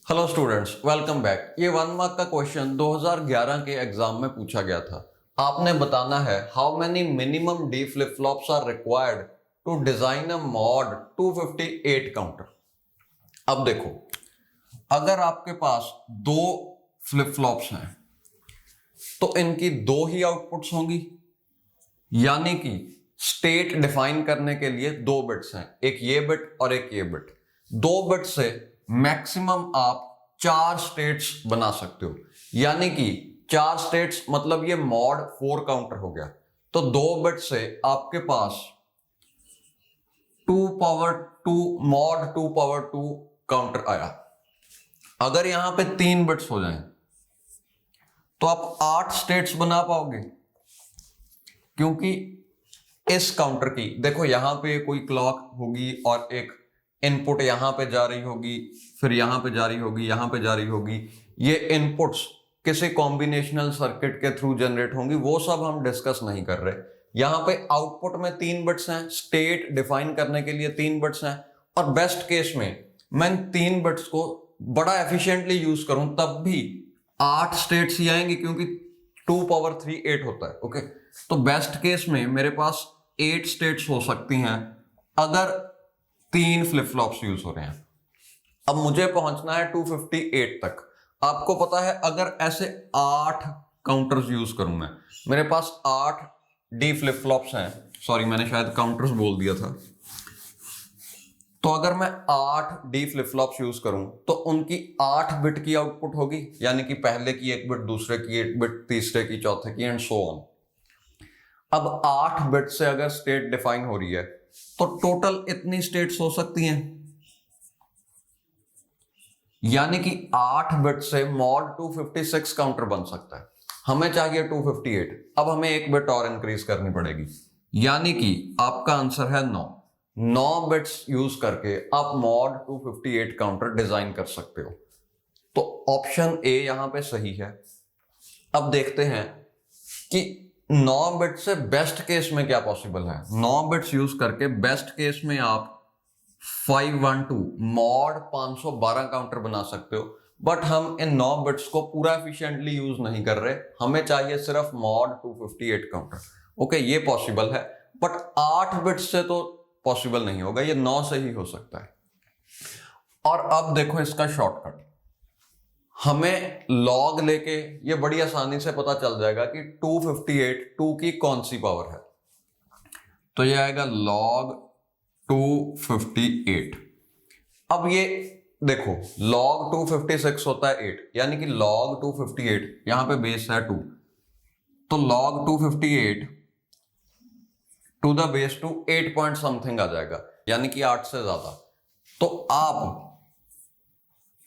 Hello students, welcome back. ये 1 mark का question 2011 के एग्जाम में पूछा गया था। आपने बताना है how many minimum D flip flops are required to design a mod 258 counter. अब देखो, अगर आपके पास दो फ्लिप फ्लॉप्स हैं तो इनकी दो ही आउटपुट्स होंगी, यानी कि स्टेट डिफाइन करने के लिए दो बिट्स हैं, एक ये बिट और एक ये बिट। दो बिट से मैक्सिमम आप 4 स्टेट्स बना सकते हो, यानी कि 4 स्टेट्स मतलब ये मॉड 4 काउंटर हो गया। तो दो बिट से आपके पास 2 पावर 2 मॉड 2 पावर 2 काउंटर आया। अगर यहां पे 3 बिट्स हो जाएं तो आप 8 स्टेट्स बना पाओगे, क्योंकि इस काउंटर की देखो, यहां पे कोई क्लॉक होगी और एक इनपुट यहां पे जा रही होगी, फिर यहां पे जा रही होगी, यहां पे जा रही होगी। ये इनपुट्स किसी कॉम्बिनेशनल सर्किट के थ्रू जनरेट होंगी, वो सब हम डिस्कस नहीं कर रहे। यहां पे आउटपुट में 3 बिट्स हैं, स्टेट डिफाइन करने के लिए 3 बिट्स हैं, और बेस्ट केस में मैं 3 बिट्स को बड़ा एफिशिएंटली यूज करूं तब भी 8 स्टेट्स ही आएंगी, क्योंकि 2 पावर 3 8 होता है। ओके, तो बेस्ट केस में मेरे पास 8 स्टेट्स हो सकती हैं अगर 3 फ्लिप फ्लॉप्स यूज हो रहे हैं। अब मुझे पहुंचना है 258 तक। आपको पता है, अगर ऐसे 8 काउंटर्स यूज करूं मैं, मेरे पास 8 डी फ्लिप फ्लॉप्स हैं। सॉरी, मैंने शायद काउंटर्स बोल दिया था। तो अगर मैं 8 डी फ्लिप फ्लॉप्स यूज करूं तो उनकी 8 बिट की आउटपुट होगी, यानी कि पहले की एक बिट, दूसरे की एक बिट, तीसरे की, चौथे की, एंड सो ऑन। अब 8 बिट से अगर स्टेट डिफाइन हो रही है तो टोटल इतनी स्टेट्स हो सकती हैं, यानी कि 8 बिट से मॉड 256 काउंटर बन सकता है। हमें चाहिए 258। अब हमें एक बिट और इंक्रीज करनी पड़ेगी, यानी कि आपका आंसर है 9 बिट्स यूज करके आप मॉड 258 काउंटर डिजाइन कर सकते हो। तो ऑप्शन ए यहां पे सही है। अब देखते हैं कि 9 बिट से बेस्ट केस में क्या पॉसिबल है। 9 बिट्स यूज करके बेस्ट केस में आप 512 मॉड 512 काउंटर बना सकते हो, बट हम इन 9 बिट्स को पूरा एफिशिएंटली यूज नहीं कर रहे। हमें चाहिए सिर्फ मॉड 258 काउंटर। ओके, ये पॉसिबल है, बट 8 बिट्स से तो पॉसिबल नहीं होगा, ये 9 से ही हो सकता है। और अब देखो इसका शॉर्टकट, हमें लॉग लेके ये बड़ी आसानी से पता चल जाएगा कि 258 2 की कौन सी पावर है। तो ये आएगा लॉग 258। अब ये देखो, log 256 होता है 8, यानी कि log 258, यहां पे बेस है 2, तो log 258 to the base 2 8 point something आ जाएगा, यानी कि 8 से ज्यादा। तो आप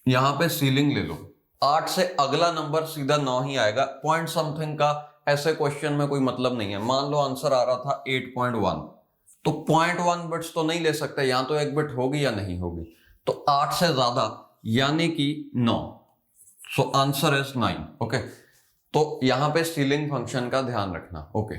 यहां पे सीलिंग ले लो, 8 से अगला नंबर सीधा 9 ही आएगा। पॉइंट समथिंग का ऐसे क्वेश्चन में कोई मतलब नहीं है। मान लो आंसर आ रहा था 8.1, तो 0.1 बिट्स तो नहीं ले सकते, या तो एक बिट होगी या नहीं होगी। तो 8 से ज्यादा यानी कि 9, सो आंसर इज 9। ओके, तो यहां पे सीलिंग फंक्शन का ध्यान रखना। ओके।